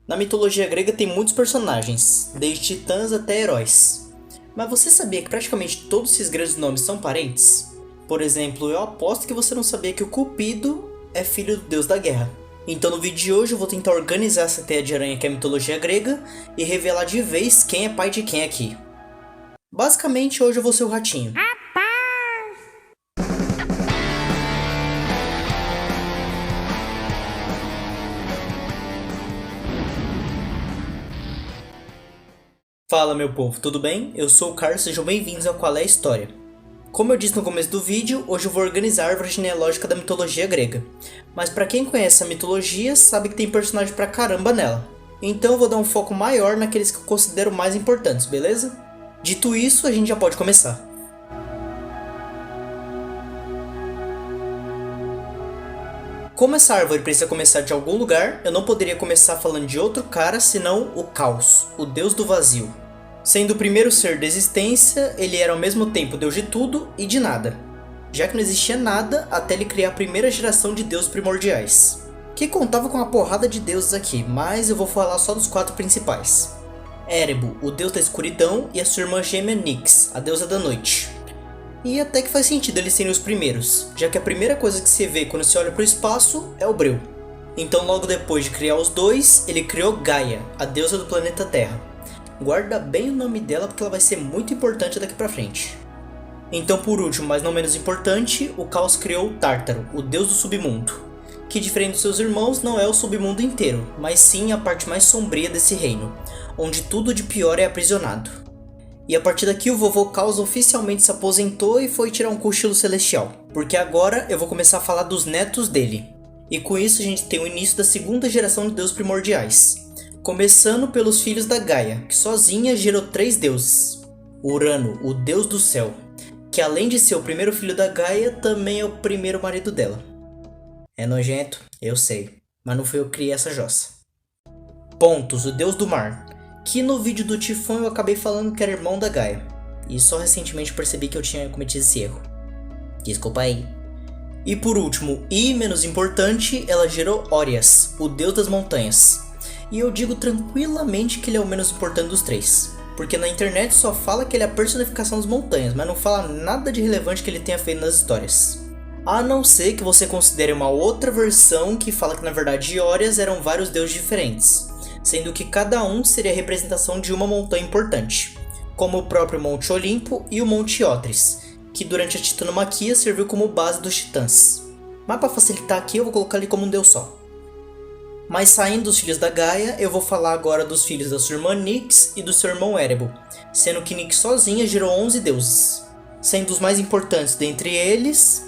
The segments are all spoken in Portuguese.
Na mitologia grega tem muitos personagens, desde titãs até heróis. Mas você sabia que praticamente todos esses grandes nomes são parentes? Por exemplo, eu aposto que você não sabia que o Cupido é filho do deus da guerra. Então no vídeo de hoje eu vou tentar organizar essa teia de aranha que é a mitologia grega e revelar de vez quem é pai de quem aqui. Basicamente hoje eu vou ser o ratinho. Fala meu povo, tudo bem? Eu sou o Carlos, sejam bem-vindos ao Qual é a História. Como eu disse no começo do vídeo, hoje eu vou organizar a árvore genealógica da mitologia grega. Mas pra quem conhece a mitologia, sabe que tem personagem pra caramba nela. Então eu vou dar um foco maior naqueles que eu considero mais importantes, beleza? Dito isso, a gente já pode começar. Como essa árvore precisa começar de algum lugar, eu não poderia começar falando de outro cara senão o Caos, o deus do vazio. Sendo o primeiro ser da existência, ele era ao mesmo tempo deus de tudo e de nada, já que não existia nada até ele criar a primeira geração de deuses primordiais, que contava com uma porrada de deuses aqui, mas eu vou falar só dos 4 principais. Erebo, o deus da escuridão, e a sua irmã gêmea Nyx, a deusa da noite. E até que faz sentido eles serem os primeiros, já que a primeira coisa que se vê quando se olha para o espaço é o breu. Então logo depois de criar os dois, ele criou Gaia, a deusa do planeta Terra. Guarda bem o nome dela porque ela vai ser muito importante daqui pra frente. Então por último, mas não menos importante, o Caos criou o Tártaro, o deus do submundo, que diferente dos seus irmãos não é o submundo inteiro, mas sim a parte mais sombria desse reino, onde tudo de pior é aprisionado. E a partir daqui o vovô Caos oficialmente se aposentou e foi tirar um cochilo celestial, porque agora eu vou começar a falar dos netos dele. E com isso a gente tem o início da segunda geração de deuses primordiais, começando pelos filhos da Gaia, que sozinha gerou 3 deuses. Urano, o deus do céu, que além de ser o primeiro filho da Gaia, também é o primeiro marido dela. É nojento, eu sei, mas não fui eu que criei essa jossa. Pontos, o deus do mar, que no vídeo do Tifão eu acabei falando que era irmão da Gaia, e só recentemente percebi que eu tinha cometido esse erro. Desculpa aí. E por último, e menos importante, ela gerou Órias, o deus das montanhas. E eu digo tranquilamente que ele é o menos importante dos 3, porque na internet só fala que ele é a personificação das montanhas, mas não fala nada de relevante que ele tenha feito nas histórias. A não ser que você considere uma outra versão que fala que na verdade Órias eram vários deuses diferentes, sendo que cada um seria a representação de uma montanha importante, como o próprio Monte Olimpo e o Monte Otris, que durante a titanomaquia serviu como base dos titãs. Mas para facilitar aqui eu vou colocar ele como um deus só. Mas saindo dos filhos da Gaia, eu vou falar agora dos filhos da sua irmã Nyx e do seu irmão Erebo, sendo que Nyx sozinha gerou 11 deuses, sendo os mais importantes dentre eles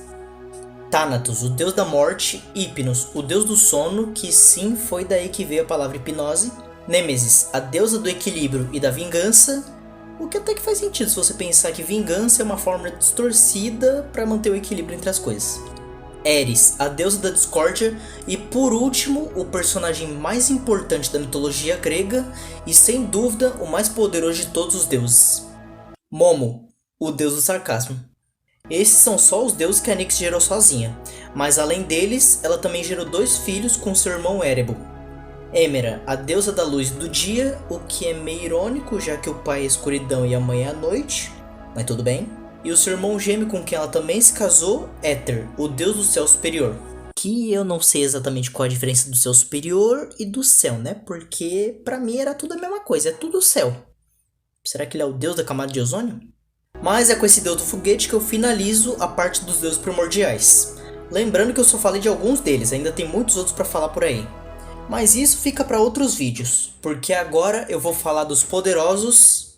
Thanatos, o deus da morte, Hypnos, o deus do sono, que sim foi daí que veio a palavra hipnose, Nêmesis, a deusa do equilíbrio e da vingança, o que até que faz sentido se você pensar que vingança é uma forma distorcida para manter o equilíbrio entre as coisas. Eris, a deusa da discórdia, e por último, o personagem mais importante da mitologia grega e sem dúvida o mais poderoso de todos os deuses, Momo, o deus do sarcasmo. Esses são só os deuses que a Nyx gerou sozinha, mas além deles, ela também gerou 2 filhos com seu irmão Erebo. Hemera, a deusa da luz e do dia, o que é meio irônico já que o pai é a escuridão e a mãe é a noite, mas tudo bem. E o seu irmão gêmeo com quem ela também se casou, Éter, o deus do céu superior. Que eu não sei exatamente qual a diferença do céu superior e do céu, né? Porque pra mim era tudo a mesma coisa, é tudo céu. Será que ele é o deus da camada de ozônio? Mas é com esse deus do foguete que eu finalizo a parte dos deuses primordiais. Lembrando que eu só falei de alguns deles, ainda tem muitos outros pra falar por aí. Mas isso fica pra outros vídeos, porque agora eu vou falar dos poderosos.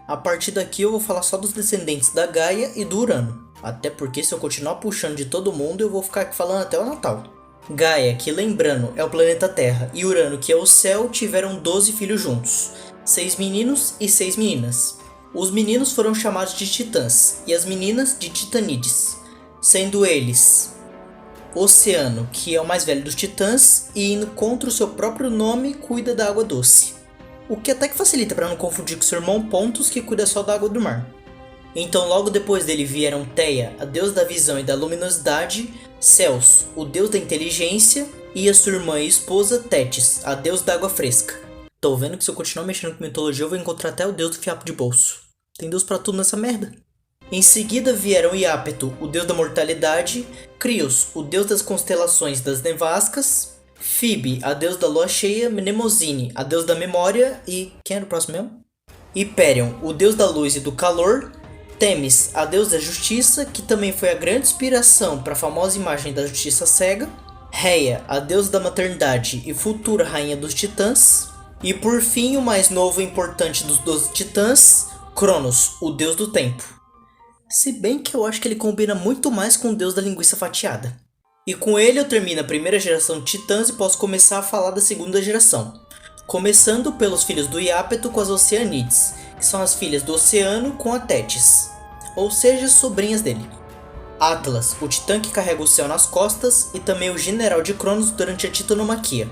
A partir daqui eu vou falar só dos descendentes da Gaia e do Urano. Até porque se eu continuar puxando de todo mundo eu vou ficar aqui falando até o Natal. Gaia, que lembrando é o planeta Terra, e Urano, que é o céu, tiveram 12 filhos juntos, 6 meninos e 6 meninas. Os meninos foram chamados de titãs e as meninas de titanides, sendo eles Oceano, que é o mais velho dos titãs e indo contra o seu próprio nome cuida da água doce. O que até que facilita para não confundir com seu irmão Pontos, que cuida só da água do mar. Então logo depois dele vieram Theia, a deusa da visão e da luminosidade, Ceus, o deus da inteligência, e a sua irmã e esposa Tétis, a deusa da água fresca. Tô vendo que se eu continuar mexendo com mitologia eu vou encontrar até o deus do fiapo de bolso. Tem deus pra tudo nessa merda. Em seguida vieram Iápeto, o deus da mortalidade, Crios, o deus das constelações das nevascas, Fibe, a deusa da lua cheia, Mnemosine, a deusa da memória e... quem era o próximo mesmo? Hyperion, o deus da luz e do calor, Themis, a deusa da justiça, que também foi a grande inspiração para a famosa imagem da justiça cega, Rhea, a deusa da maternidade e futura rainha dos titãs, e por fim o mais novo e importante dos 12 titãs, Cronos, o deus do tempo. Se bem que eu acho que ele combina muito mais com o deus da linguiça fatiada. E com ele eu termino a primeira geração de titãs e posso começar a falar da segunda geração. Começando pelos filhos do Iápeto com as Oceanides, que são as filhas do Oceano com a Tétis, ou seja, sobrinhas dele. Atlas, o titã que carrega o céu nas costas e também o general de Cronos durante a titanomaquia.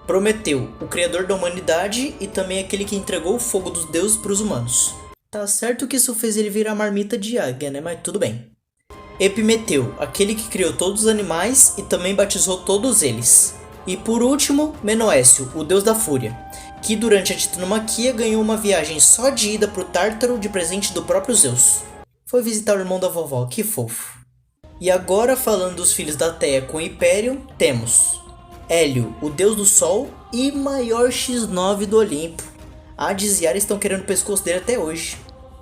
Prometeu, o criador da humanidade e também aquele que entregou o fogo dos deuses para os humanos. Tá certo que isso fez ele virar marmita de águia, né? Mas tudo bem. Epimeteu, aquele que criou todos os animais e também batizou todos eles. E por último, Menoécio, o deus da fúria, que durante a titanomaquia ganhou uma viagem só de ida pro Tártaro de presente do próprio Zeus. Foi visitar o irmão da vovó, que fofo. E agora falando dos filhos da Theia com Hyperion, temos Hélio, o deus do sol e maior X9 do Olimpo. Hades e Ares estão querendo o pescoço dele até hoje.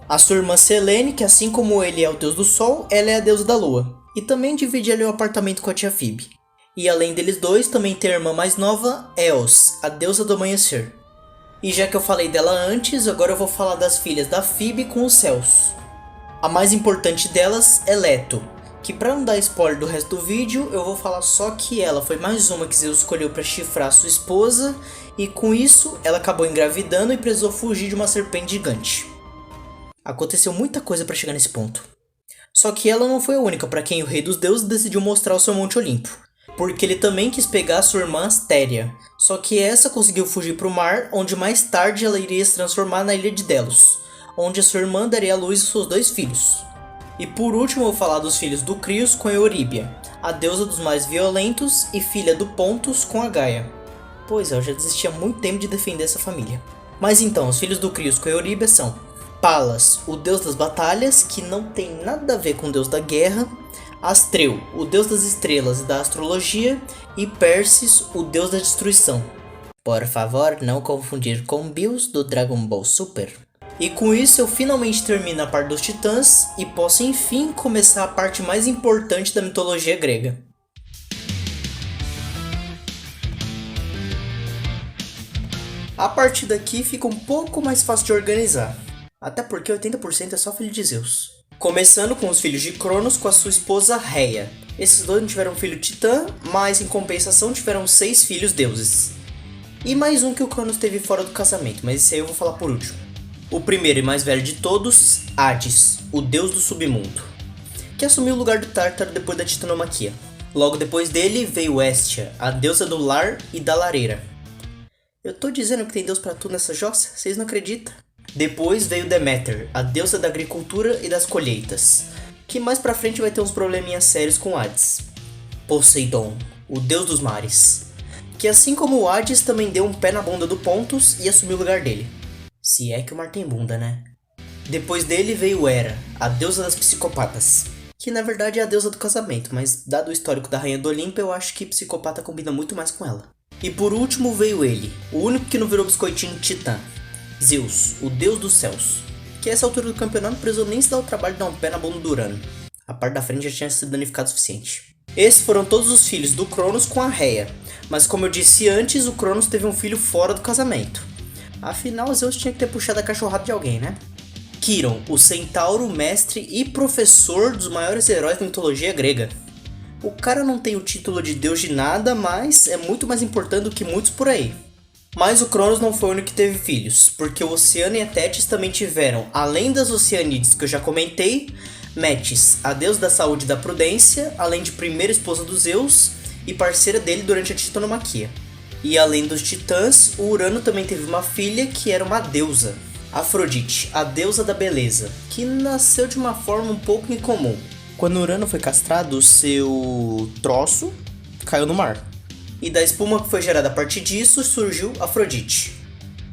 A sua irmã Selene, que assim como ele é o deus do sol, ela é a deusa da lua. E também divide ali o apartamento com a tia Phoebe. E além deles dois, também tem a irmã mais nova, Eos, a deusa do amanhecer. E já que eu falei dela antes, agora eu vou falar das filhas da Phoebe com os céus. A mais importante delas é Leto, que pra não dar spoiler do resto do vídeo, eu vou falar só que ela foi mais uma que Zeus escolheu pra chifrar sua esposa, e com isso ela acabou engravidando e precisou fugir de uma serpente gigante. Aconteceu muita coisa pra chegar nesse ponto. Só que ela não foi a única pra quem o rei dos deuses decidiu mostrar o seu Monte Olimpo, porque ele também quis pegar sua irmã Astéria, só que essa conseguiu fugir pro mar, onde mais tarde ela iria se transformar na ilha de Delos, onde a sua irmã daria à luz aos seus 2 filhos. E por último eu vou falar dos filhos do Crios com Euríbia, a deusa dos mais violentos e filha do Pontus com a Gaia. Pois é, eu já desisti há muito tempo de defender essa família. Mas então, os filhos do Crios com Euríbia são Palas, o deus das batalhas, que não tem nada a ver com o deus da guerra, Astreu, o deus das estrelas e da astrologia, e Persis, o deus da destruição. Por favor, não confundir com Bills do Dragon Ball Super. E com isso eu finalmente termino a parte dos titãs e posso enfim começar a parte mais importante da mitologia grega. A partir daqui fica um pouco mais fácil de organizar, até porque 80% é só filho de Zeus. Começando com os filhos de Cronos com a sua esposa Rhea. Esses dois não tiveram filho titã, mas em compensação tiveram 6 filhos deuses. E mais um que o Cronos teve fora do casamento, mas esse aí eu vou falar por último. O primeiro e mais velho de todos, Hades, o deus do submundo, que assumiu o lugar do Tártaro depois da titanomaquia. Logo depois dele veio Hestia, a deusa do lar e da lareira. Eu tô dizendo que tem deus pra tudo nessa jossa? Vocês não acreditam? Depois veio Deméter, a deusa da agricultura e das colheitas, que mais pra frente vai ter uns probleminhas sérios com Hades. Poseidon, o deus dos mares, que assim como o Hades também deu um pé na bunda do Pontus e assumiu o lugar dele. Se é que o mar tem bunda, né? Depois dele veio Hera, a deusa das psicopatas, que na verdade é a deusa do casamento, mas dado o histórico da rainha do Olimpo, eu acho que psicopata combina muito mais com ela. E por último veio ele, o único que não virou biscoitinho titã, Zeus, o deus dos céus, que a essa altura do campeonato não precisou nem se dar o trabalho de dar um pé na bunda do Urano. A parte da frente já tinha sido danificado o suficiente. Esses foram todos os filhos do Cronos com a Rhea, mas como eu disse antes, o Cronos teve um filho fora do casamento. Afinal, Zeus tinha que ter puxado a cachorrada de alguém, né? Quiron, o centauro, mestre e professor dos maiores heróis da mitologia grega. O cara não tem o título de deus de nada, mas é muito mais importante do que muitos por aí. Mas o Cronos não foi o único que teve filhos, porque o Oceano e a Tétis também tiveram, além das Oceanides que eu já comentei, Metis, a deusa da saúde e da prudência, além de primeira esposa dos Zeus e parceira dele durante a titanomaquia. E além dos titãs, o Urano também teve uma filha que era uma deusa, Afrodite, a deusa da beleza, que nasceu de uma forma um pouco incomum. Quando Urano foi castrado, seu troço caiu no mar. E da espuma que foi gerada a partir disso surgiu Afrodite.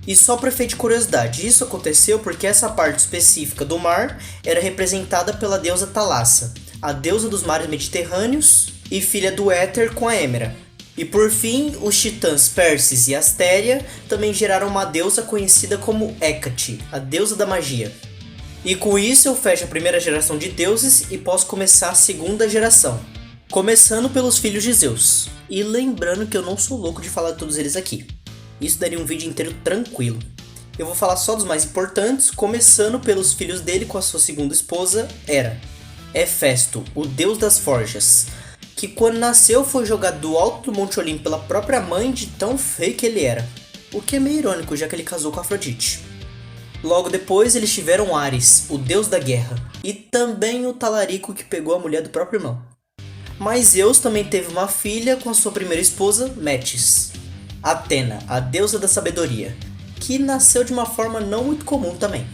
E só para efeito de curiosidade, isso aconteceu porque essa parte específica do mar era representada pela deusa Thalassa, a deusa dos mares mediterrâneos e filha do éter com a Hêmera. E por fim, os titãs Pérsis e Astéria também geraram uma deusa conhecida como Hécate, a deusa da magia. E com isso eu fecho a primeira geração de deuses e posso começar a segunda geração. Começando pelos filhos de Zeus. E lembrando que eu não sou louco de falar de todos eles aqui. Isso daria um vídeo inteiro tranquilo. Eu vou falar só dos mais importantes, começando pelos filhos dele com a sua segunda esposa, Hera. Hefesto, o deus das forjas, que quando nasceu foi jogado do alto do Monte Olimpo pela própria mãe de tão feio que ele era. O que é meio irônico, já que ele casou com Afrodite. Logo depois eles tiveram Ares, o deus da guerra, e também o talarico que pegou a mulher do próprio irmão. Mas Zeus também teve uma filha com a sua primeira esposa, Metis. Atena, a deusa da sabedoria, que nasceu de uma forma não muito comum também.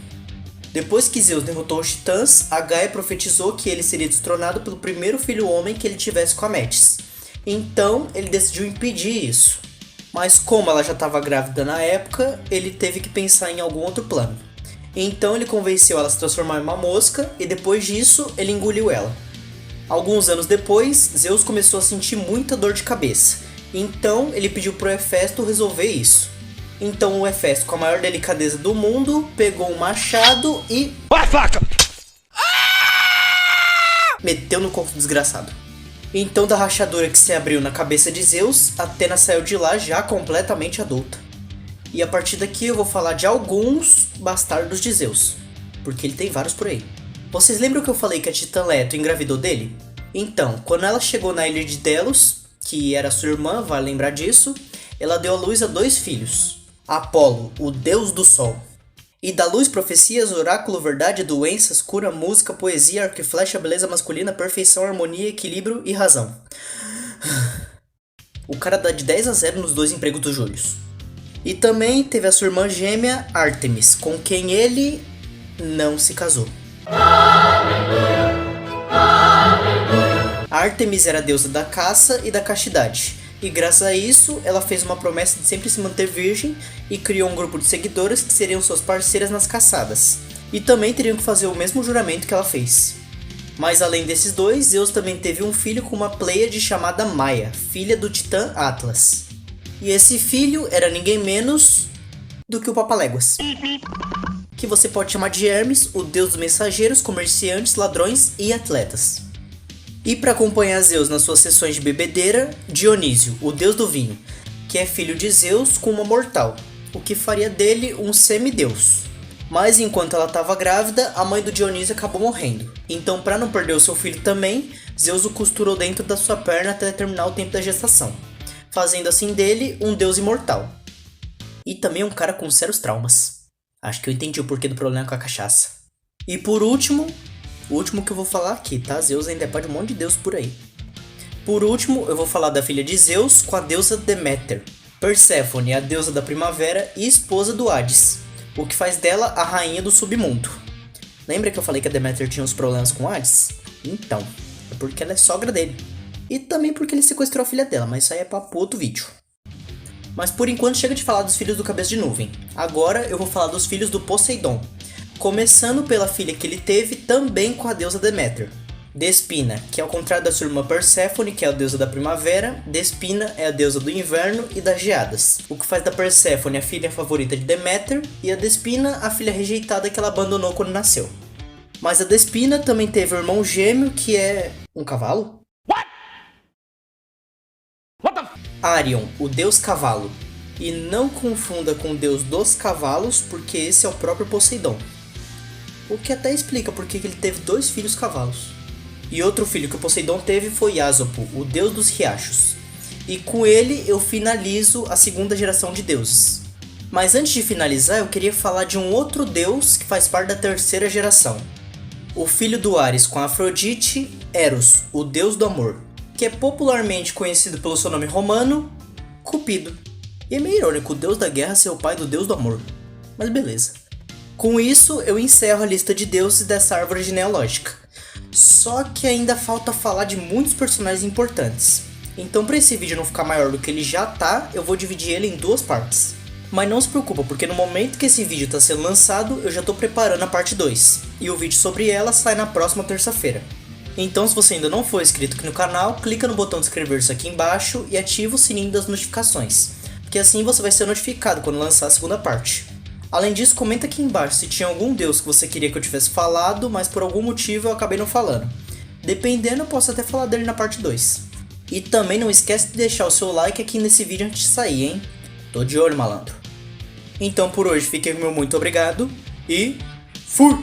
Depois que Zeus derrotou os titãs, a Gaia profetizou que ele seria destronado pelo primeiro filho homem que ele tivesse com a Metis. Então ele decidiu impedir isso. Mas como ela já estava grávida na época, ele teve que pensar em algum outro plano. Então ele convenceu ela a se transformar em uma mosca e depois disso ele engoliu ela. Alguns anos depois, Zeus começou a sentir muita dor de cabeça. Então ele pediu pro Hefesto resolver isso. Então o Hefesto, com a maior delicadeza do mundo, pegou um machado e... Vai, faca! Meteu no corpo do desgraçado. Então da rachadura que se abriu na cabeça de Zeus, Atena saiu de lá já completamente adulta. E a partir daqui eu vou falar de alguns bastardos de Zeus, porque ele tem vários por aí. Vocês lembram que eu falei que a Titã Leto engravidou dele? Então, quando ela chegou na ilha de Delos, que era sua irmã, vai lembrar disso, ela deu à luz a 2 filhos. Apolo, o deus do sol. E da luz profecias, oráculo, verdade, doenças, cura, música, poesia, arco e flecha, beleza masculina, perfeição, harmonia, equilíbrio e razão. O cara dá de 10-0 nos 2 empregos dos Júlios. E também teve a sua irmã gêmea, Ártemis, com quem ele não se casou. Ártemis era a deusa da caça e da castidade. E graças a isso, ela fez uma promessa de sempre se manter virgem e criou um grupo de seguidoras que seriam suas parceiras nas caçadas. E também teriam que fazer o mesmo juramento que ela fez. Mas além desses dois, Zeus também teve um filho com uma Pleiade chamada Maia, filha do titã Atlas. E esse filho era ninguém menos do que o Papaléguas, que você pode chamar de Hermes, o deus dos mensageiros, comerciantes, ladrões e atletas. E para acompanhar Zeus nas suas sessões de bebedeira, Dionísio, o deus do vinho, que é filho de Zeus com uma mortal, o que faria dele um semideus. Mas enquanto ela estava grávida, a mãe do Dionísio acabou morrendo. Então, para não perder o seu filho também, Zeus o costurou dentro da sua perna até terminar o tempo da gestação, fazendo assim dele um deus imortal. E também um cara com sérios traumas. Acho que eu entendi o porquê do problema com a cachaça. E por último, o último que eu vou falar aqui, tá? Zeus ainda é pai de um monte de deus por aí. Por último, eu vou falar da filha de Zeus com a deusa Deméter. Perséfone, a deusa da primavera e esposa do Hades, o que faz dela a rainha do submundo. Lembra que eu falei que a Deméter tinha uns problemas com Hades? Então, é porque ela é sogra dele. E também porque ele sequestrou a filha dela, mas isso aí é papo outro vídeo. Mas por enquanto chega de falar dos filhos do Cabeça de Nuvem. Agora eu vou falar dos filhos do Poseidon. Começando pela filha que ele teve também com a deusa Deméter. Despina, que ao contrário da sua irmã Perséfone, que é a deusa da primavera, Despina é a deusa do inverno e das geadas, o que faz da Perséfone a filha favorita de Deméter e a Despina a filha rejeitada que ela abandonou quando nasceu. Mas a Despina também teve um irmão gêmeo que é... um cavalo? Arion, o deus cavalo. E não confunda com o deus dos cavalos, porque esse é o próprio Poseidon. O que até explica porque ele teve 2 filhos cavalos. E outro filho que o Poseidon teve foi Ásopo, o deus dos riachos. E com ele eu finalizo a segunda geração de deuses. Mas antes de finalizar, eu queria falar de um outro deus que faz parte da terceira geração. O filho do Ares com Afrodite, Eros, o deus do amor, que é popularmente conhecido pelo seu nome romano, Cupido. E é meio irônico o deus da guerra ser o pai do deus do amor. Mas beleza. Com isso, eu encerro a lista de deuses dessa árvore genealógica. Só que ainda falta falar de muitos personagens importantes. Então, para esse vídeo não ficar maior do que ele já tá, eu vou dividir ele em duas partes. Mas não se preocupa, porque no momento que esse vídeo está sendo lançado, eu já estou preparando a parte 2. E o vídeo sobre ela sai na próxima terça-feira. Então, se você ainda não for inscrito aqui no canal, clica no botão de inscrever-se aqui embaixo e ativa o sininho das notificações, porque assim você vai ser notificado quando lançar a segunda parte. Além disso, comenta aqui embaixo se tinha algum deus que você queria que eu tivesse falado, mas por algum motivo eu acabei não falando. Dependendo, eu posso até falar dele na parte 2. E também não esquece de deixar o seu like aqui nesse vídeo antes de sair, hein? Tô de olho, malandro. Então por hoje fiquei com meu muito obrigado e fui!